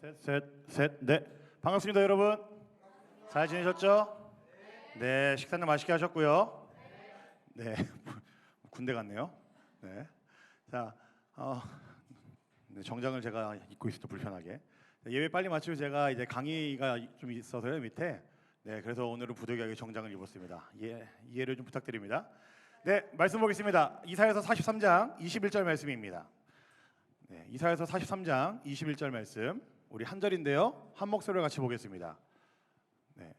네. 반갑습니다, 여러분. 잘 지내셨죠? 네, 식사는 맛있게 하셨고요. 네, 군대 같네요. 네, 자, 네, 정장을 제가 입고 있어도 불편하게. 예배 빨리 마치고 제가 이제 강의가 좀 있어서요 밑에. 네, 그래서 오늘은 부득이하게 정장을 입었습니다. 이해를 좀 부탁드립니다. 네, 말씀 보겠습니다. 이사야서 43장 21절 말씀입니다. 네, 이사야서 43장 21절 말씀. 우리 한 절인데요. 한 목소리를 같이 보겠습니다. 네.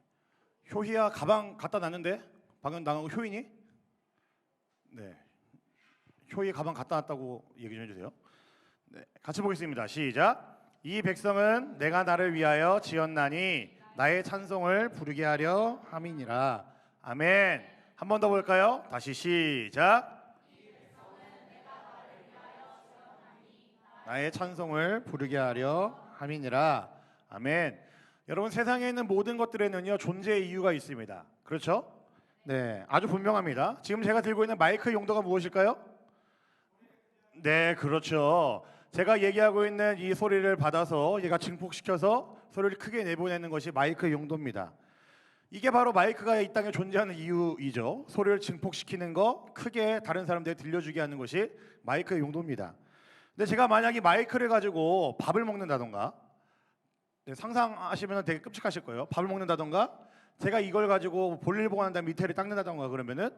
효희야 가방 갖다 놨는데 방금 나간 거 효이니? 네. 효희 가방 갖다 놨다고 얘기 좀 해주세요. 네. 같이 보겠습니다. 시작. 이 백성은 내가 나를 위하여 지었나니 나의 찬송을 부르게 하려 함이니라. 아멘. 한 번 더 볼까요? 다시 시작. 나의 찬송을 부르게 하려 함이니라. 아멘. 여러분, 세상에 있는 모든 것들에는요 존재의 이유가 있습니다. 그렇죠? 네, 아주 분명합니다. 지금 제가 들고 있는 마이크 용도가 무엇일까요? 네, 그렇죠. 제가 얘기하고 있는 이 소리를 받아서 얘가 증폭시켜서 소리를 크게 내보내는 것이 마이크 용도입니다. 이게 바로 마이크가 이 땅에 존재하는 이유이죠. 소리를 증폭시키는 거, 크게 다른 사람들에게 들려주게 하는 것이 마이크의 용도입니다. 근데 제가 만약에 마이크를 가지고 밥을 먹는다던가, 네, 상상하시면 되게 끔찍하실 거예요. 밥을 먹는다던가, 제가 이걸 가지고 볼일 보고 난 다음에 밑에를 닦는다던가 그러면은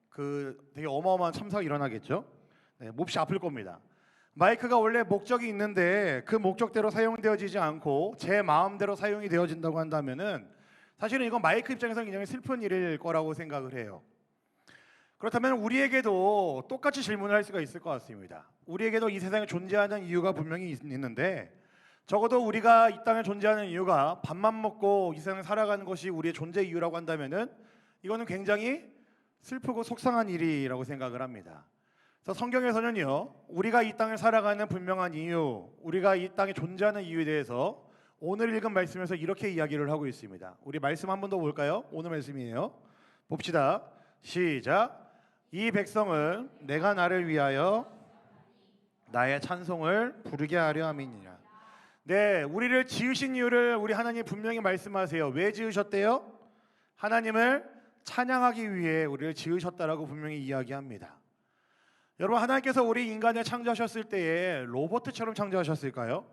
그 되게 어마어마한 참사가 일어나겠죠. 네, 몹시 아플 겁니다. 마이크가 원래 목적이 있는데 그 목적대로 사용되어지지 않고 제 마음대로 사용이 되어진다고 한다면은 사실은 이건 마이크 입장에서는 굉장히 슬픈 일일 거라고 생각을 해요. 그렇다면 우리에게도 똑같이 질문을 할 수가 있을 것 같습니다. 우리에게도 이 세상에 존재하는 이유가 분명히 있는데, 적어도 우리가 이 땅에 존재하는 이유가 밥만 먹고 이 세상을 살아가는 것이 우리의 존재 이유라고 한다면은 이거는 굉장히 슬프고 속상한 일이라고 생각을 합니다. 그래서 성경에서는요, 우리가 이 땅을 살아가는 분명한 이유, 우리가 이 땅에 존재하는 이유에 대해서 오늘 읽은 말씀에서 이렇게 이야기를 하고 있습니다. 우리 말씀 한 번 더 볼까요? 오늘 말씀이에요. 봅시다. 시작. 이 백성은 내가 나를 위하여 나의 찬송을 부르게 하려 함이니라. 네, 우리를 지으신 이유를 우리 하나님 분명히 말씀하세요. 왜 지으셨대요? 하나님을 찬양하기 위해 우리를 지으셨다라고 분명히 이야기합니다. 여러분, 하나님께서 우리 인간을 창조하셨을 때에 로봇처럼 창조하셨을까요?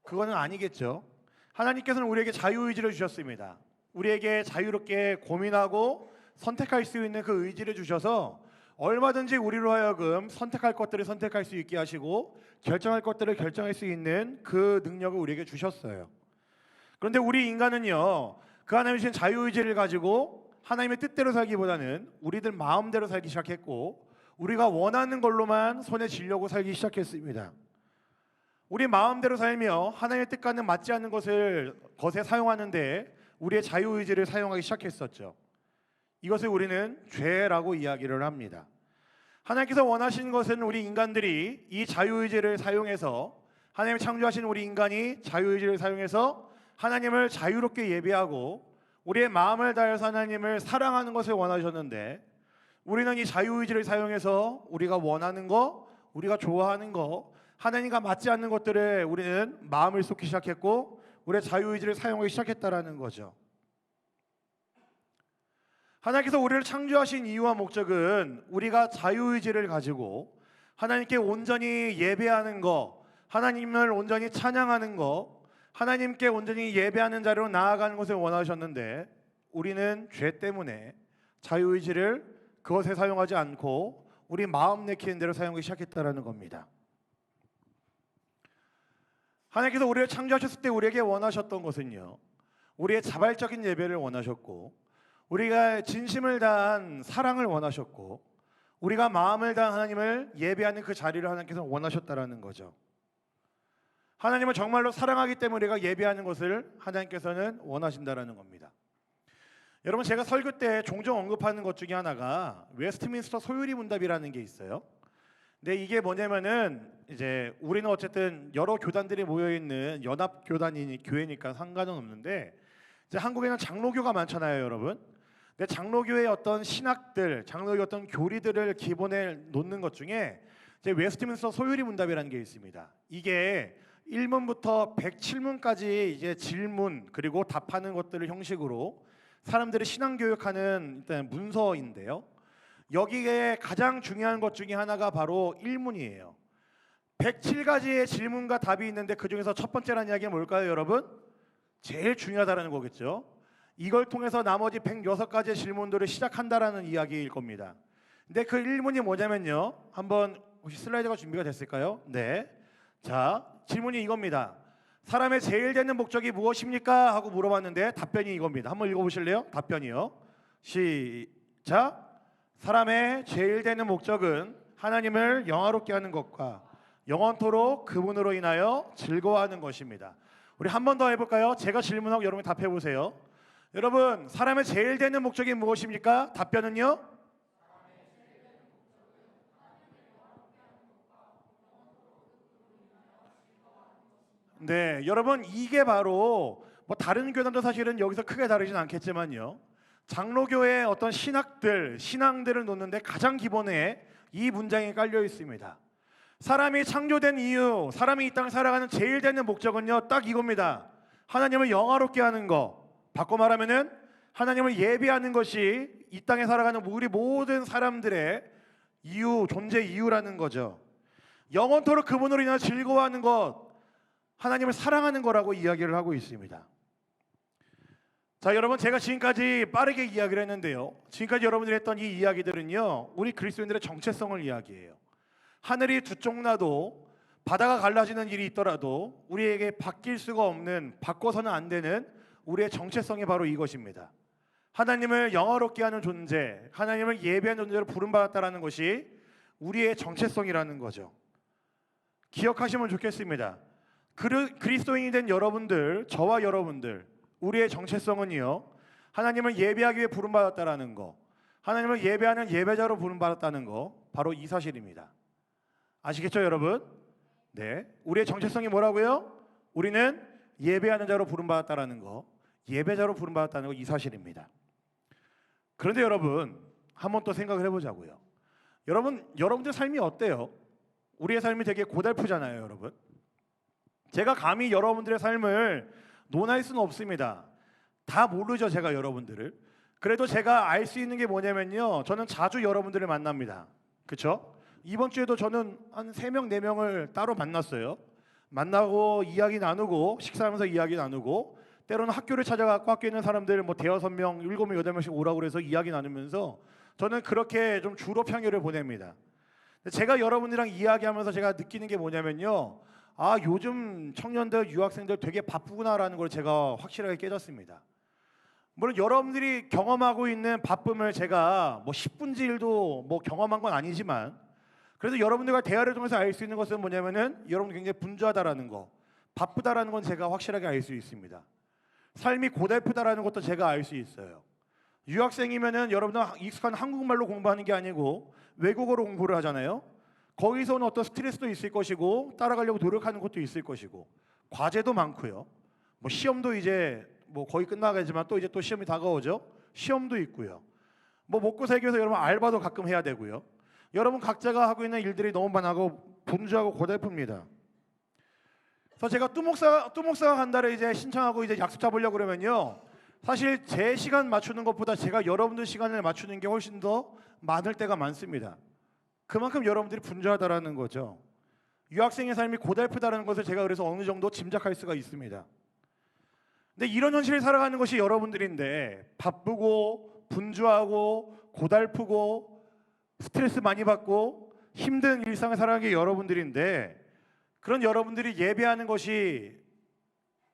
그거는 아니겠죠. 하나님께서는 우리에게 자유의지를 주셨습니다. 우리에게 자유롭게 고민하고 선택할 수 있는 그 의지를 주셔서 얼마든지 우리로 하여금 선택할 것들을 선택할 수 있게 하시고 결정할 것들을 결정할 수 있는 그 능력을 우리에게 주셨어요. 그런데 우리 인간은요, 그 하나님이 주신 자유의지를 가지고 하나님의 뜻대로 살기보다는 우리들 마음대로 살기 시작했고, 우리가 원하는 걸로만 손에 쥐려고 살기 시작했습니다. 우리 마음대로 살며 하나님의 뜻과는 맞지 않는 것에 사용하는데 우리의 자유의지를 사용하기 시작했었죠. 이것을 우리는 죄라고 이야기를 합니다. 하나님께서 원하시는 것은 우리 인간들이 이 자유의지를 사용해서, 하나님이 창조하신 우리 인간이 자유의지를 사용해서 하나님을 자유롭게 예배하고 우리의 마음을 다해서 하나님을 사랑하는 것을 원하셨는데, 우리는 이 자유의지를 사용해서 우리가 원하는 거, 우리가 좋아하는 거, 하나님과 맞지 않는 것들에 우리는 마음을 쏟기 시작했고 우리의 자유의지를 사용하기 시작했다라는 거죠. 하나님께서 우리를 창조하신 이유와 목적은 우리가 자유의지를 가지고 하나님께 온전히 예배하는 거, 하나님을 온전히 찬양하는 거, 하나님께 온전히 예배하는 자리로 나아가는 것을 원하셨는데, 우리는 죄 때문에 자유의지를 그것에 사용하지 않고 우리 마음 내키는 대로 사용하기 시작했다라는 겁니다. 하나님께서 우리를 창조하셨을 때 우리에게 원하셨던 것은요, 우리의 자발적인 예배를 원하셨고, 우리가 진심을 다한 사랑을 원하셨고, 우리가 마음을 다한 하나님을 예배하는 그 자리를 하나님께서 원하셨다라는 거죠. 하나님을 정말로 사랑하기 때문에 우리가 예배하는 것을 하나님께서는 원하신다라는 겁니다. 여러분, 제가 설교 때 종종 언급하는 것 중에 하나가 웨스트민스터 소유리 문답이라는 게 있어요. 근데 이게 뭐냐면은 이제 우리는 어쨌든 여러 교단들이 모여 있는 연합 교회니까 상관은 없는데, 이제 한국에는 장로교가 많잖아요, 여러분. 근데 장로교의 어떤 신학들, 장로교의 어떤 교리들을 기본에 놓는 것 중에 이제 웨스트민스터 소유리 문답이라는 게 있습니다. 이게 1문부터 107문까지 이제 질문 그리고 답하는 것들을 형식으로 사람들이 신앙 교육하는 일단 문서인데요. 여기에 가장 중요한 것 중에 하나가 바로 1문이에요. 107가지의 질문과 답이 있는데 그 중에서 첫 번째라는 이야기가 뭘까요, 여러분? 제일 중요하다는 거겠죠. 이걸 통해서 나머지 106가지의 질문들을 시작한다라는 이야기일 겁니다. 근데 그 1문이 뭐냐면요. 한번 혹시 슬라이드가 준비가 됐을까요? 네. 자, 질문이 이겁니다. 사람의 제일 되는 목적이 무엇입니까? 하고 물어봤는데 답변이 이겁니다. 한번 읽어보실래요? 답변이요. 시작. 사람의 제일 되는 목적은 하나님을 영화롭게 하는 것과 영원토록 그분으로 인하여 즐거워하는 것입니다. 우리 한 번 더 해볼까요? 제가 질문하고 여러분이 답해보세요. 여러분, 사람의 제일 되는 목적이 무엇입니까? 답변은요? 네, 여러분 이게 바로 뭐 다른 교단도 사실은 여기서 크게 다르진 않겠지만요. 장로교의 어떤 신앙들을 놓는데 가장 기본에 이 문장이 깔려 있습니다. 사람이 창조된 이유, 사람이 이 땅을 살아가는 제일 되는 목적은요, 딱 이겁니다. 하나님을 영화롭게 하는 거. 바꿔 말하면은 하나님을 예배하는 것이 이 땅에 살아가는 우리 모든 사람들의 이유, 존재 이유라는 거죠. 영원토록 그분으로 인해 즐거워하는 것, 하나님을 사랑하는 거라고 이야기를 하고 있습니다. 자, 여러분 제가 지금까지 빠르게 이야기를 했는데요. 지금까지 여러분들이 했던 이 이야기들은요, 우리 그리스도인들의 정체성을 이야기해요. 하늘이 두 쪽 나도 바다가 갈라지는 일이 있더라도 우리에게 바뀔 수가 없는, 바꿔서는 안 되는 우리의 정체성이 바로 이것입니다. 하나님을 영화롭게 하는 존재, 하나님을 예배하는 존재로 부름받았다는 것이 우리의 정체성이라는 거죠. 기억하시면 좋겠습니다. 그리스도인이 된 여러분들, 저와 여러분들, 우리의 정체성은요, 하나님을 예배하기 위해 부름받았다는 거, 하나님을 예배하는 예배자로 부름받았다는 거, 바로 이 사실입니다. 아시겠죠, 여러분? 네, 우리의 정체성이 뭐라고요? 우리는 예배하는 자로 부름받았다는 거, 예배자로 부름받았다는 거, 이 사실입니다. 그런데 여러분, 한번 또 생각을 해보자고요. 여러분들 삶이 어때요? 우리의 삶이 되게 고달프잖아요, 여러분. 제가 감히 여러분들의 삶을 논할 수는 없습니다. 다 모르죠, 제가 여러분들을. 그래도 제가 알 수 있는 게 뭐냐면요, 저는 자주 여러분들을 만납니다. 그렇죠? 이번 주에도 저는 한 3명, 4명을 따로 만났어요. 만나고 이야기 나누고 식사하면서 이야기 나누고, 때로는 학교를 찾아가고 학교에 있는 사람들 뭐 대여섯 명, 7명, 8명씩 오라고 그래서 이야기 나누면서 저는 그렇게 좀 주로 평일을 보냅니다. 제가 여러분들이랑 이야기하면서 제가 느끼는 게 뭐냐면요, 아, 요즘 청년들, 유학생들 되게 바쁘구나라는 걸 제가 확실하게 깨졌습니다. 물론 여러분들이 경험하고 있는 바쁨을 제가 뭐 10분지일도 뭐 경험한 건 아니지만, 그래도 여러분들과 대화를 통해서 알 수 있는 것은 뭐냐면은 여러분들 굉장히 분주하다라는 거, 바쁘다라는 건 제가 확실하게 알 수 있습니다. 삶이 고달프다라는 것도 제가 알 수 있어요. 유학생이면은 여러분들 익숙한 한국말로 공부하는 게 아니고 외국어로 공부를 하잖아요. 거기서 오는 어떤 스트레스도 있을 것이고 따라가려고 노력하는 것도 있을 것이고 과제도 많고요. 뭐 시험도 이제 뭐 거의 끝나가지만 또 이제 또 시험이 다가오죠. 시험도 있고요. 뭐 먹고 살기 위해서 여러분 알바도 가끔 해야 되고요. 여러분 각자가 하고 있는 일들이 너무 많고 분주하고 고달픕니다. 그래서 제가 뚜목사가 간다를 이제 신청하고 이제 약속 잡으려고 그러면요, 사실 제 시간 맞추는 것보다 제가 여러분들 시간을 맞추는 게 훨씬 더 많을 때가 많습니다. 그만큼 여러분들이 분주하다라는 거죠. 유학생의 삶이 고달프다는 것을 제가 그래서 어느 정도 짐작할 수가 있습니다. 근데 이런 현실을 살아가는 것이 여러분들인데, 바쁘고 분주하고 고달프고 스트레스 많이 받고 힘든 일상을 살아가는 게 여러분들인데, 그런 여러분들이 예배하는 것이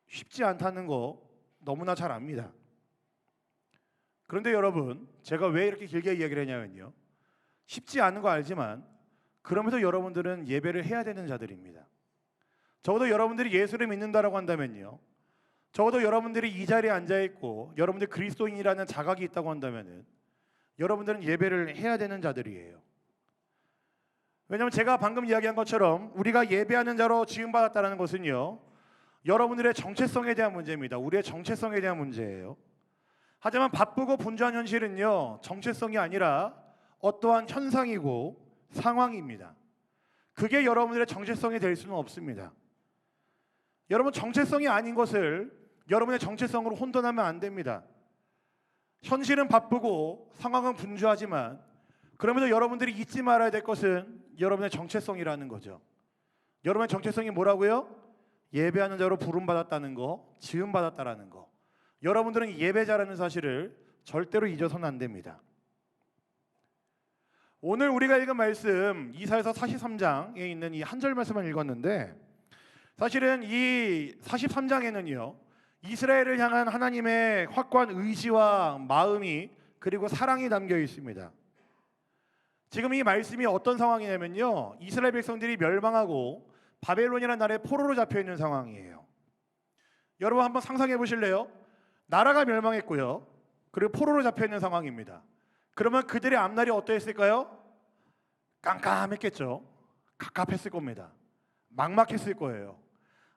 쉽지 않다는 거 너무나 잘 압니다. 그런데 여러분, 제가 왜 이렇게 길게 이야기를 했냐면요, 쉽지 않은 거 알지만 그러면서 여러분들은 예배를 해야 되는 자들입니다. 적어도 여러분들이 예수를 믿는다라고 한다면요, 적어도 여러분들이 이 자리에 앉아있고 여러분들 그리스도인이라는 자각이 있다고 한다면은 여러분들은 예배를 해야 되는 자들이에요. 왜냐하면 제가 방금 이야기한 것처럼 우리가 예배하는 자로 지음받았다는 것은요, 여러분들의 정체성에 대한 문제입니다. 우리의 정체성에 대한 문제예요. 하지만 바쁘고 분주한 현실은요, 정체성이 아니라 어떠한 현상이고 상황입니다. 그게 여러분들의 정체성이 될 수는 없습니다. 여러분 정체성이 아닌 것을 여러분의 정체성으로 혼돈하면 안 됩니다. 현실은 바쁘고 상황은 분주하지만 그러면서 여러분들이 잊지 말아야 될 것은 여러분의 정체성이라는 거죠. 여러분의 정체성이 뭐라고요? 예배하는 자로 부름받았다는 거, 지음받았다라는 거. 여러분들은 예배자라는 사실을 절대로 잊어서는 안 됩니다. 오늘 우리가 읽은 말씀 이사야서 43장에 있는 이 한 절 말씀을 읽었는데 사실은 이 43장에는요 이스라엘을 향한 하나님의 확고한 의지와 마음이 그리고 사랑이 담겨 있습니다. 지금 이 말씀이 어떤 상황이냐면요 이스라엘 백성들이 멸망하고 바벨론이라는 나라에 포로로 잡혀 있는 상황이에요. 여러분 한번 상상해 보실래요? 나라가 멸망했고요 그리고 포로로 잡혀 있는 상황입니다. 그러면 그들의 앞날이 어떠했을까요? 깜깜했겠죠. 갑갑했을 겁니다. 막막했을 거예요.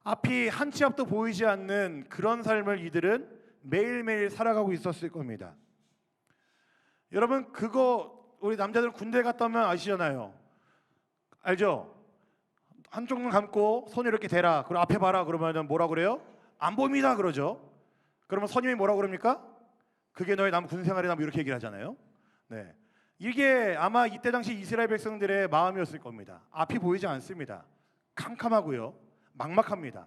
앞이 한 치 앞도 보이지 않는 그런 삶을 이들은 매일매일 살아가고 있었을 겁니다. 여러분 그거 우리 남자들은 군대 갔다 오면 아시잖아요. 알죠? 한쪽 눈 감고 손 이렇게 대라. 그리고 앞에 봐라. 그러면 뭐라 그래요? 안 보입니다. 그러죠. 그러면 선임이 뭐라 그럽니까? 그게 너의 남 군생활이다. 뭐 이렇게 얘기를 하잖아요. 네, 이게 아마 이때 당시 이스라엘 백성들의 마음이었을 겁니다. 앞이 보이지 않습니다. 캄캄하고요. 막막합니다.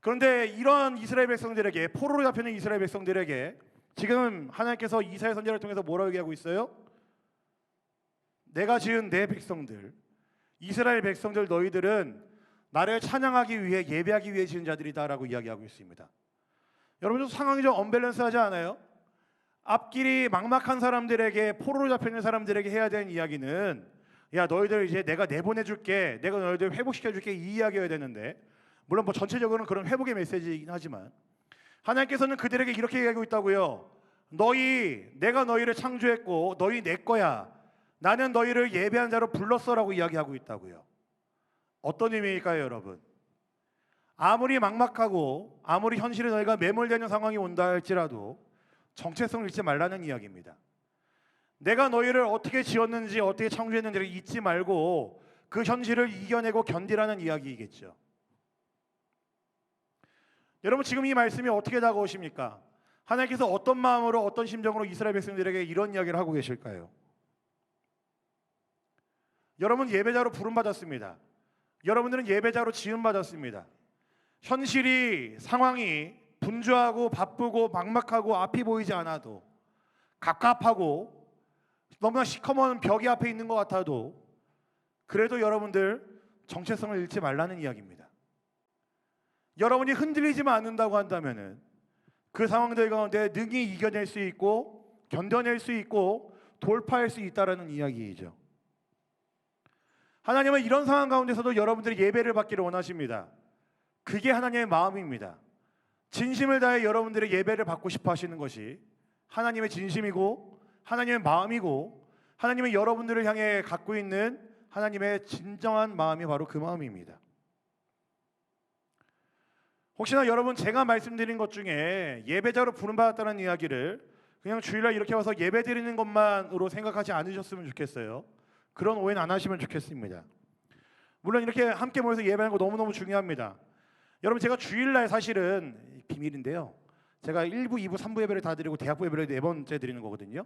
그런데 이런 이스라엘 백성들에게 포로로 잡혀있는 이스라엘 백성들에게 지금 하나님께서 이사야 선지자를 통해서 뭐라고 얘기하고 있어요? 내가 지은 내 백성들 이스라엘 백성들 너희들은 나를 찬양하기 위해 예배하기 위해 지은 자들이다라고 이야기하고 있습니다. 여러분 상황이 좀 언밸런스하지 않아요? 앞길이 막막한 사람들에게 포로로 잡혀있는 사람들에게 해야 되는 이야기는 야 너희들 이제 내가 내보내줄게 내가 너희들 회복시켜줄게 이 이야기여야 되는데 물론 뭐 전체적으로는 그런 회복의 메시지이긴 하지만 하나님께서는 그들에게 이렇게 얘기하고 있다고요. 내가 너희를 창조했고 너희 내 거야. 나는 너희를 예배한 자로 불렀어라고 이야기하고 있다고요. 어떤 의미일까요 여러분? 아무리 막막하고 아무리 현실에 너희가 매몰되는 상황이 온다 할지라도 정체성을 잊지 말라는 이야기입니다. 내가 너희를 어떻게 지었는지 어떻게 창조했는지를 잊지 말고 그 현실을 이겨내고 견디라는 이야기이겠죠. 여러분 지금 이 말씀이 어떻게 다가오십니까? 하나님께서 어떤 마음으로 어떤 심정으로 이스라엘 백성들에게 이런 이야기를 하고 계실까요? 여러분 예배자로 부름받았습니다. 여러분들은 예배자로 지음받았습니다. 현실이 상황이 분주하고 바쁘고 막막하고 앞이 보이지 않아도 갑갑하고 너무나 시커먼 벽이 앞에 있는 것 같아도 그래도 여러분들 정체성을 잃지 말라는 이야기입니다. 여러분이 흔들리지만 않는다고 한다면은 그 상황들 가운데 능히 이겨낼 수 있고 견뎌낼 수 있고 돌파할 수 있다라는 이야기이죠. 하나님은 이런 상황 가운데서도 여러분들이 예배를 받기를 원하십니다. 그게 하나님의 마음입니다. 진심을 다해 여러분들의 예배를 받고 싶어 하시는 것이 하나님의 진심이고 하나님의 마음이고 하나님은 여러분들을 향해 갖고 있는 하나님의 진정한 마음이 바로 그 마음입니다. 혹시나 여러분 제가 말씀드린 것 중에 예배자로 부름받았다는 이야기를 그냥 주일날 이렇게 와서 예배 드리는 것만으로 생각하지 않으셨으면 좋겠어요. 그런 오해는 안 하시면 좋겠습니다. 물론 이렇게 함께 모여서 예배하는 거 너무너무 중요합니다. 여러분 제가 주일날 사실은 비밀인데요. 제가 1부, 2부, 3부 예배를 다 드리고 대학부 예배를 4번째 드리는 거거든요.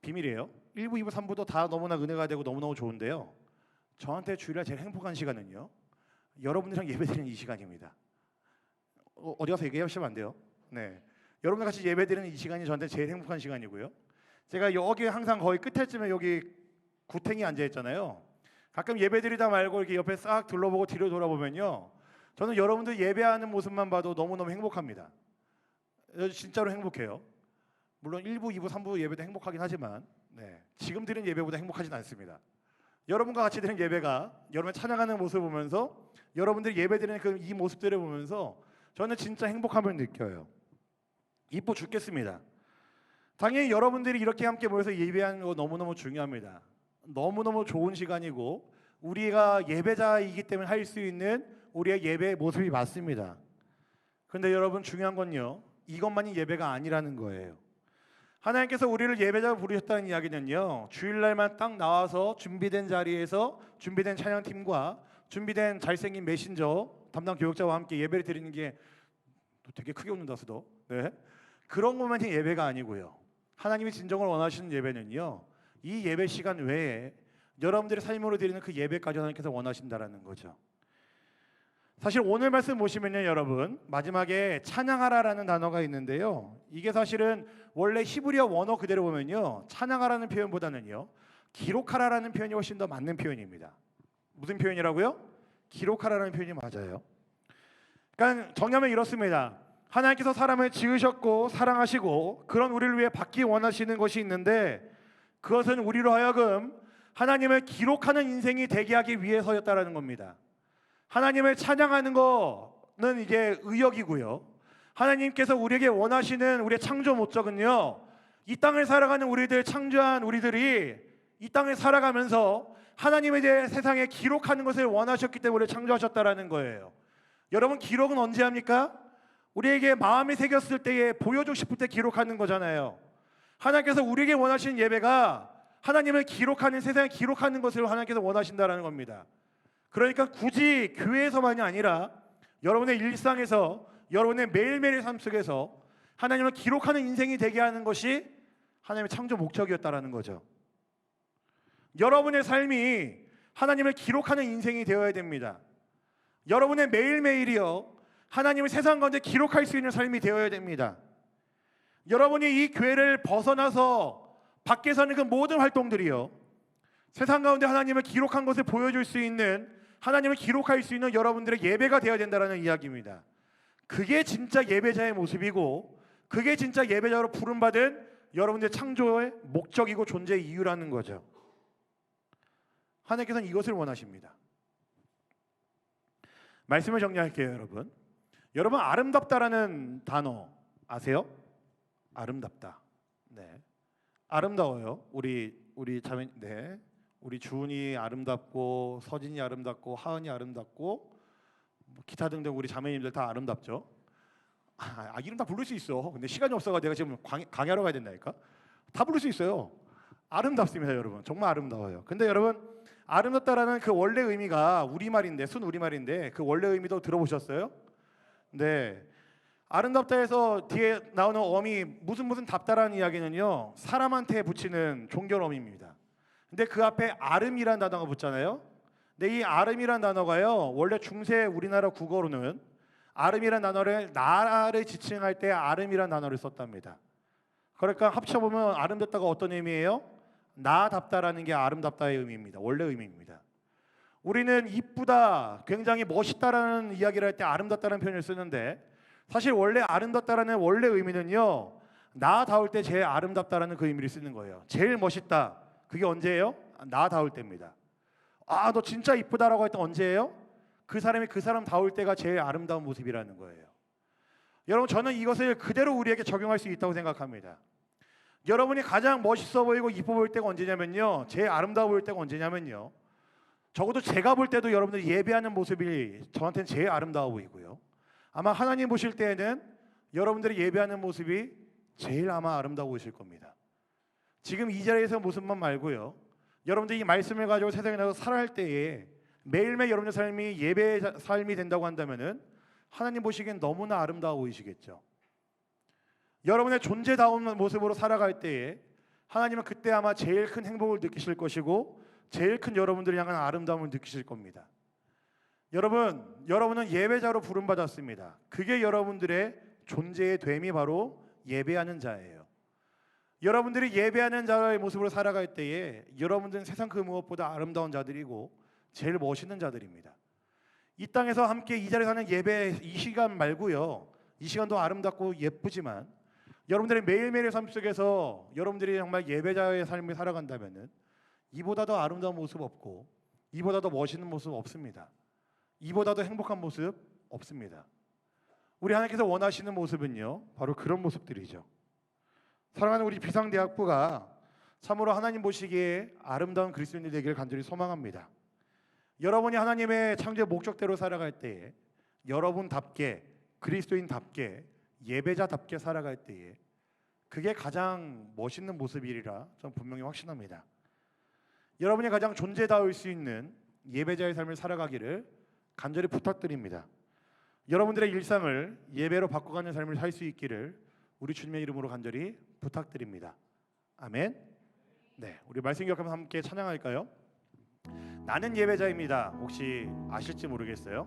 비밀이에요. 1부, 2부, 3부도 다 너무나 은혜가 되고 너무너무 좋은데요. 저한테 주일날 제일 행복한 시간은요. 여러분들이랑 예배드리는 이 시간입니다. 어디 가서 얘기하시면 안 돼요. 네, 여러분들 같이 예배드리는 이 시간이 저한테 제일 행복한 시간이고요. 제가 여기 항상 거의 끝에쯤에 여기 구탱이 앉아 있잖아요. 가끔 예배드리다 말고 이렇게 옆에 싹 둘러보고 뒤로 돌아보면요. 저는 여러분들 예배하는 모습만 봐도 너무너무 행복합니다. 진짜로 행복해요. 물론 1부, 2부, 3부 예배도 행복하긴 하지만 지금 드린 예배보다 행복하진 않습니다. 여러분과 같이 드린 예배가 여러분 찬양하는 모습을 보면서 여러분들이 예배드리는 그 이 모습들을 보면서 저는 진짜 행복함을 느껴요. 이뻐 죽겠습니다. 당연히 여러분들이 이렇게 함께 모여서 예배하는 거 너무너무 중요합니다. 너무너무 좋은 시간이고 우리가 예배자이기 때문에 할 수 있는 우리의 예배의 모습이 맞습니다. 그런데 여러분 중요한 건요. 이것만이 예배가 아니라는 거예요. 하나님께서 우리를 예배자로 부르셨다는 이야기는요. 주일날만 딱 나와서 준비된 자리에서 준비된 찬양팀과 준비된 잘생긴 메신저 담당 교역자와 함께 예배를 드리는 게 되게 크게 웃는다 수도. 네. 그런 것만이 예배가 아니고요. 하나님이 진정으로 원하시는 예배는요. 이 예배 시간 외에 여러분들의 삶으로 드리는 그 예배까지 하나님께서 원하신다라는 거죠. 사실 오늘 말씀 보시면요, 여러분 마지막에 찬양하라라는 단어가 있는데요. 이게 사실은 원래 히브리어 원어 그대로 보면요, 찬양하라는 표현보다는요, 기록하라라는 표현이 훨씬 더 맞는 표현입니다. 무슨 표현이라고요? 기록하라는 표현이 맞아요. 그러니까 정리하면 이렇습니다. 하나님께서 사람을 지으셨고 사랑하시고 그런 우리를 위해 받기 원하시는 것이 있는데, 그것은 우리로 하여금 하나님을 기록하는 인생이 되게 하기 위해서였다라는 겁니다. 하나님을 찬양하는 거는 이게 의역이고요. 하나님께서 우리에게 원하시는 우리의 창조 목적은요, 이 땅을 살아가는 우리들, 창조한 우리들이 이 땅을 살아가면서 하나님에 대해 세상에 기록하는 것을 원하셨기 때문에 창조하셨다라는 거예요. 여러분, 기록은 언제 합니까? 우리에게 마음이 새겼을 때에 보여주고 싶을 때 기록하는 거잖아요. 하나님께서 우리에게 원하시는 예배가 하나님을 기록하는, 세상에 기록하는 것을 하나님께서 원하신다라는 겁니다. 그러니까 굳이 교회에서만이 아니라 여러분의 일상에서, 여러분의 매일매일 삶 속에서 하나님을 기록하는 인생이 되게 하는 것이 하나님의 창조 목적이었다라는 거죠. 여러분의 삶이 하나님을 기록하는 인생이 되어야 됩니다. 여러분의 매일매일이요, 하나님을 세상 가운데 기록할 수 있는 삶이 되어야 됩니다. 여러분이 이 교회를 벗어나서 밖에서 하는 그 모든 활동들이요, 세상 가운데 하나님을 기록한 것을 보여줄 수 있는, 하나님을 기록할 수 있는 여러분들의 예배가 되어야 된다는 이야기입니다. 그게 진짜 예배자의 모습이고, 그게 진짜 예배자로 부름받은 여러분들의 창조의 목적이고 존재의 이유라는 거죠. 하나님께서는 이것을 원하십니다. 말씀을 정리할게요, 여러분. 여러분, 아름답다라는 단어 아세요? 아름답다. 네, 아름다워요. 우리 자매, 네, 우리 주은이 아름답고, 서진이 아름답고, 하은이 아름답고, 기타 등등 우리 자매님들 다 아름답죠. 이름 다 부를 수 있어. 근데 시간이 없어가 내가 지금 강의하러 가야 된다니까. 다 부를 수 있어요. 아름답습니다, 여러분. 정말 아름다워요. 근데 여러분, 아름답다라는 그 원래 의미가 우리말인데, 순 우리말인데, 그 원래 의미도 들어보셨어요? 네. 아름답다에서 뒤에 나오는 어미 무슨 답다라는 이야기는요, 사람한테 붙이는 종결어미입니다. 근데 그 앞에 아름이라는 단어가 붙잖아요. 근데 이 아름이라는 단어가요, 원래 중세 우리나라 국어로는 아름이라는 단어를 나라를 지칭할 때 아름이라는 단어를 썼답니다. 그러니까 합쳐보면 아름답다가 어떤 의미예요? 나답다라는 게 아름답다의 의미입니다. 원래 의미입니다. 우리는 이쁘다, 굉장히 멋있다라는 이야기를 할 때 아름답다라는 표현을 쓰는데, 사실 원래 아름답다라는 원래 의미는요, 나다울 때 제일 아름답다라는 그 의미를 쓰는 거예요. 제일 멋있다, 그게 언제예요? 나다울 때입니다. 너 진짜 이쁘다라고 할 때 언제예요? 그 사람이 그 사람 다울 때가 제일 아름다운 모습이라는 거예요. 여러분, 저는 이것을 그대로 우리에게 적용할 수 있다고 생각합니다. 여러분이 가장 멋있어 보이고 이뻐 보일 때가 언제냐면요, 제일 아름다워 보일 때가 언제냐면요, 적어도 제가 볼 때도 여러분들이 예배하는 모습이 저한테는 제일 아름다워 보이고요, 아마 하나님 보실 때에는 여러분들이 예배하는 모습이 제일 아마 아름다워 보이실 겁니다. 지금 이 자리에서 모습만 말고요, 여러분들이 이 말씀을 가지고 세상에 나가서 살아갈 때에 매일매일 여러분의 삶이 예배의 삶이 된다고 한다면은 하나님 보시기엔 너무나 아름다워 보이시겠죠. 여러분의 존재다운 모습으로 살아갈 때에 하나님은 그때 아마 제일 큰 행복을 느끼실 것이고, 제일 큰 여러분들을 향한 아름다움을 느끼실 겁니다. 여러분은 예배자로 부름받았습니다. 그게 여러분들의 존재의 됨이 바로 예배하는 자예요. 여러분들이 예배하는 자의 모습으로 살아갈 때에 여러분들은 세상 그 무엇보다 아름다운 자들이고 제일 멋있는 자들입니다. 이 땅에서 함께 이 자리에 사는 예배 이 시간 말고요, 이 시간도 아름답고 예쁘지만 여러분들의 매일매일의 삶 속에서 여러분들이 정말 예배자의 삶을 살아간다면은 이보다 더 아름다운 모습 없고, 이보다 더 멋있는 모습 없습니다. 이보다 더 행복한 모습 없습니다. 우리 하나님께서 원하시는 모습은요, 바로 그런 모습들이죠. 사랑하는 우리 비상대학부가 참으로 하나님 보시기에 아름다운 그리스도인이 되기를 간절히 소망합니다. 여러분이 하나님의 창조의 목적대로 살아갈 때에, 여러분답게, 그리스도인답게, 예배자답게 살아갈 때에 그게 가장 멋있는 모습이리라 저는 분명히 확신합니다. 여러분이 가장 존재다울 수 있는 예배자의 삶을 살아가기를 간절히 부탁드립니다. 여러분들의 일상을 예배로 바꿔가는 삶을 살 수 있기를 우리 주님의 이름으로 간절히 부탁드립니다. 아멘. 네, 우리 말씀 기억하면서 함께 찬양할까요? 나는 예배자입니다. 혹시 아실지 모르겠어요.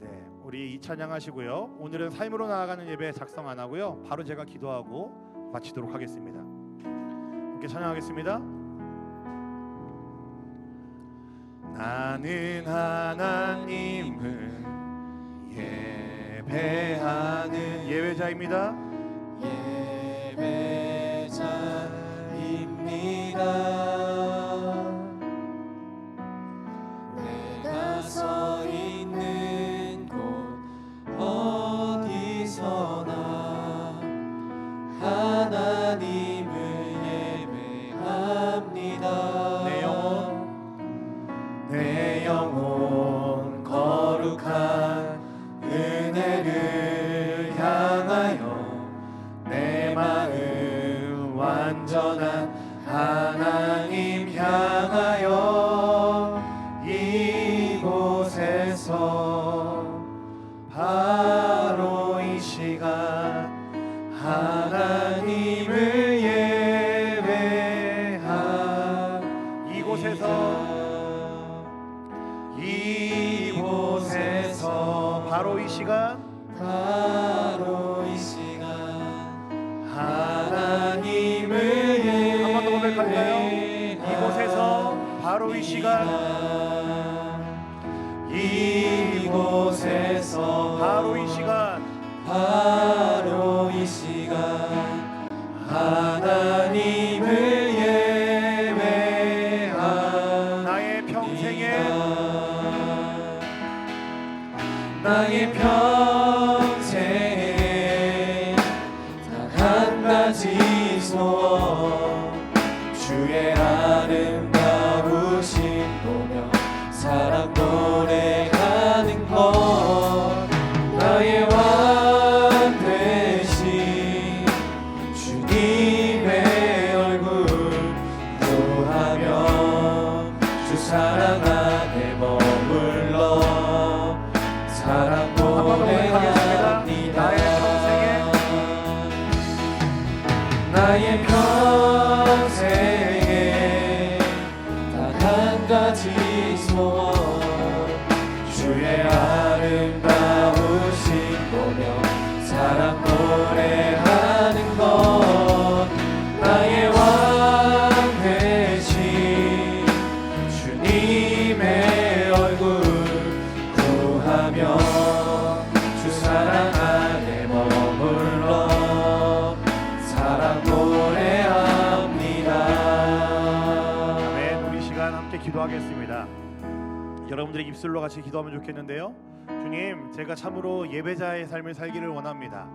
네, 우리 이 찬양하시고요. 오늘은 삶으로 나아가는 예배 작성 안 하고요. 바로 제가 기도하고 마치도록 하겠습니다. 함께 찬양하겠습니다. 나는 하나님을 예배하는 예배자입니다. 내가 서 있는 곳 어디서나 하나님을 예배합니다. 내 영혼 거룩한 은혜를 향하여 내 마음 완전한 하나님 향하여 이곳에서 바로 이 시간 하나님을 예배하 이곳에서 바로 이 시간 하나님을 한 번 더 고백할까요? 이곳에서 바로 이 시간 이곳에서 바로 이 시간 하나님을 예배하 나의 평생에 단 한 가지 소원 주의 아름다우신 보며 사랑 노래하는 것 나의 왕 되신 주님의 얼굴 구하며 주 사랑 안에 머물러 사랑 노래합니다. 나의 평생에 단 한 가지 소원 주의 아름다우신 보며 사랑 노래하는 것 나의 왕 되신 주님의 얼굴 구하며 주 사랑 안에 머물러 사랑 노래합니다. 아멘. 우리 시간 함께 기도하겠습니다. 여러분들의 입술로 같이 기도하면 좋겠는데요. 주님, 제가 참으로 예배자의 삶을 살기를 원합니다.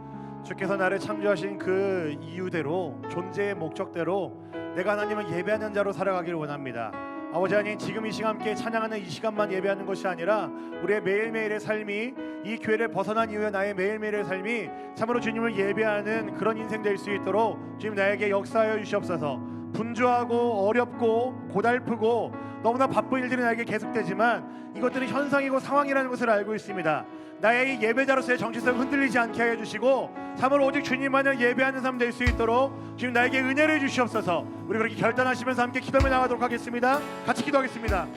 주께서 나를 창조하신 그 이유대로, 존재의 목적대로 내가 하나님을 예배하는 자로 살아가기를 원합니다. 아버지 하나님, 지금 이 시간 함께 찬양하는 이 시간만 예배하는 것이 아니라 우리의 매일매일의 삶이, 이 교회를 벗어난 이후에 나의 매일매일의 삶이 참으로 주님을 예배하는 그런 인생 될 수 있도록 주님 나에게 역사하여 주시옵소서. 분주하고 어렵고 고달프고 너무나 바쁜 일들이 나에게 계속되지만 이것들은 현상이고 상황이라는 것을 알고 있습니다. 나의 이 예배자로서의 정체성을 흔들리지 않게 하여 주시고 참으로 오직 주님만을 예배하는 삶 될 수 있도록 주님 나에게 은혜를 주시옵소서. 우리 그렇게 결단하시면서 함께 기도에 나가도록 하겠습니다. 같이 기도하겠습니다.